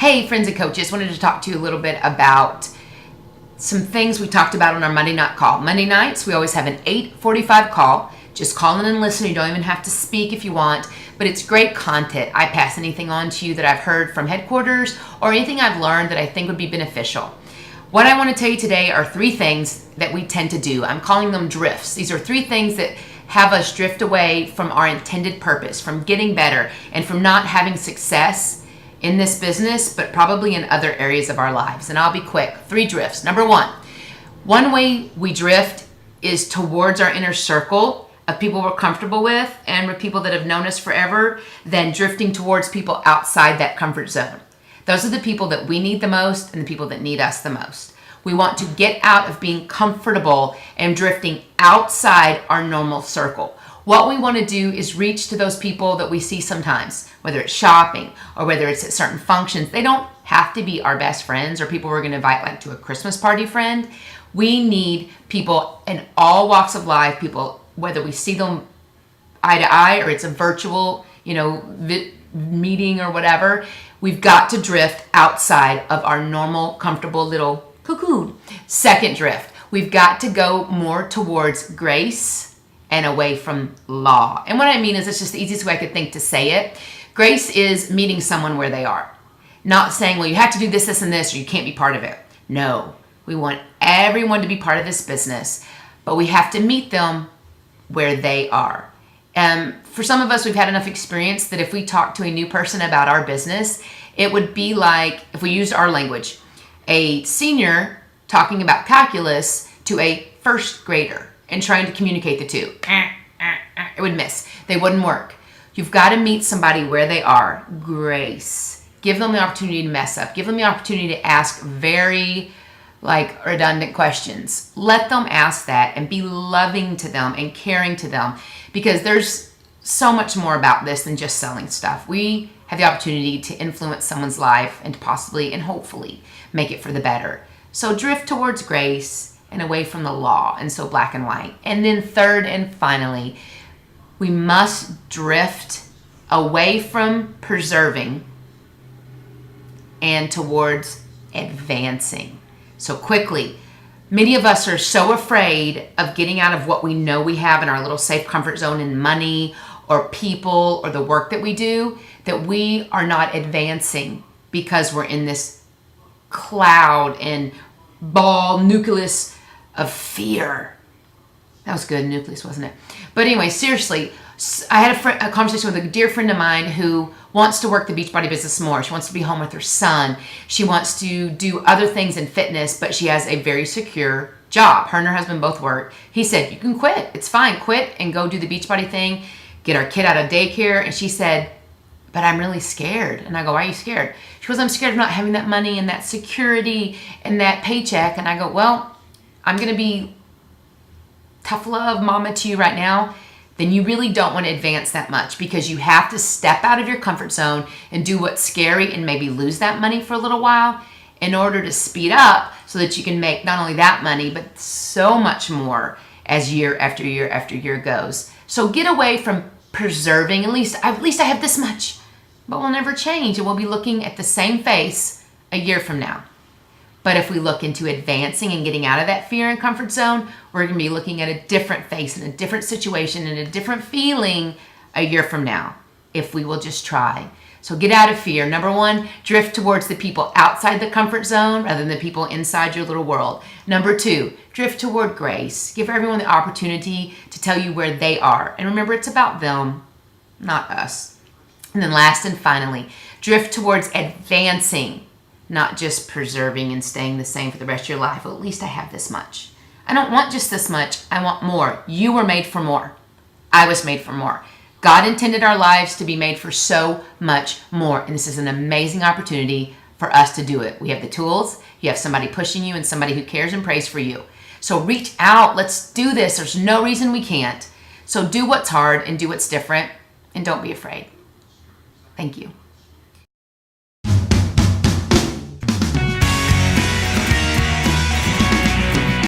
Hey, friends and coaches, wanted to talk to you a little bit about some things we talked about on our Monday night call. Monday nights, we always have an 8:45 call. Just call in and listen. You don't even have to speak if you want, but it's great content. I pass anything on to you that I've heard from headquarters or anything I've learned that I think would be beneficial. What I want to tell you today are 3 things that we tend to do. I'm calling them drifts. These are 3 things that have us drift away from our intended purpose, from getting better, and from not having success in this business, but probably in other areas of our lives. And I'll be quick. 3 drifts. Number 1 way we drift is towards our inner circle of people we're comfortable with and with people that have known us forever, than drifting towards people outside that comfort zone. Those are the people that we need the most and the people that need us the most. We want to get out of being comfortable and drifting outside our normal circle. What we want to do is reach to those people that we see sometimes, whether it's shopping or whether it's at certain functions. They don't have to be our best friends or people we're going to invite like to a Christmas party friend. We need people in all walks of life, people, whether we see them eye to eye or it's a virtual, meeting or whatever. We've got to drift outside of our normal, comfortable little cocoon. Second drift, we've got to go more towards grace and away from law. And what I mean is, it's just the easiest way I could think to say it. Grace is meeting someone where they are. Not saying, well, you have to do this, this, and this, or you can't be part of it. No, we want everyone to be part of this business, but we have to meet them where they are. For some of us, we've had enough experience that if we talk to a new person about our business, it would be like, if we used our language, a senior talking about calculus to a first grader and trying to communicate the two. It would miss. They wouldn't work. You've got to meet somebody where they are. Grace. Give them the opportunity to mess up. Give them the opportunity to ask very redundant questions. Let them ask that and be loving to them and caring to them, because there's so much more about this than just selling stuff. We have the opportunity to influence someone's life and to possibly and hopefully make it for the better. So drift towards grace and away from the law, and so black and white. And then third and finally, we must drift away from preserving and towards advancing. So quickly, many of us are so afraid of getting out of what we know we have in our little safe comfort zone in money or people or the work that we do, that we are not advancing because we're in this cloud and ball nucleus of fear. That was good, nucleus, wasn't it? But anyway, seriously, I had a conversation with a dear friend of mine who wants to work the Beachbody business more. She wants to be home with her son. She wants to do other things in fitness, but she has a very secure job. Her and her husband both work. He said, you can quit. It's fine. Quit and go do the Beachbody thing. Get our kid out of daycare. And she said, but I'm really scared. And I go, why are you scared? She goes, I'm scared of not having that money and that security and that paycheck. And I go, well, I'm going to be tough love mama to you right now. Then you really don't want to advance that much, because you have to step out of your comfort zone and do what's scary and maybe lose that money for a little while in order to speed up so that you can make not only that money, but so much more as year after year after year goes. So get away from preserving. At least I have this much, but we'll never change, and we'll be looking at the same face a year from now. But if we look into advancing and getting out of that fear and comfort zone, we're going to be looking at a different face and a different situation and a different feeling a year from now, if we will just try. So get out of fear. Number 1, drift towards the people outside the comfort zone rather than the people inside your little world. Number 2, drift toward grace. Give everyone the opportunity to tell you where they are. And remember, it's about them, not us. And then last and finally, drift towards advancing, not just preserving and staying the same for the rest of your life. Well, at least I have this much. I don't want just this much. I want more. You were made for more. I was made for more. God intended our lives to be made for so much more. And this is an amazing opportunity for us to do it. We have the tools. You have somebody pushing you and somebody who cares and prays for you. So reach out. Let's do this. There's no reason we can't. So do what's hard and do what's different, and don't be afraid. Thank you.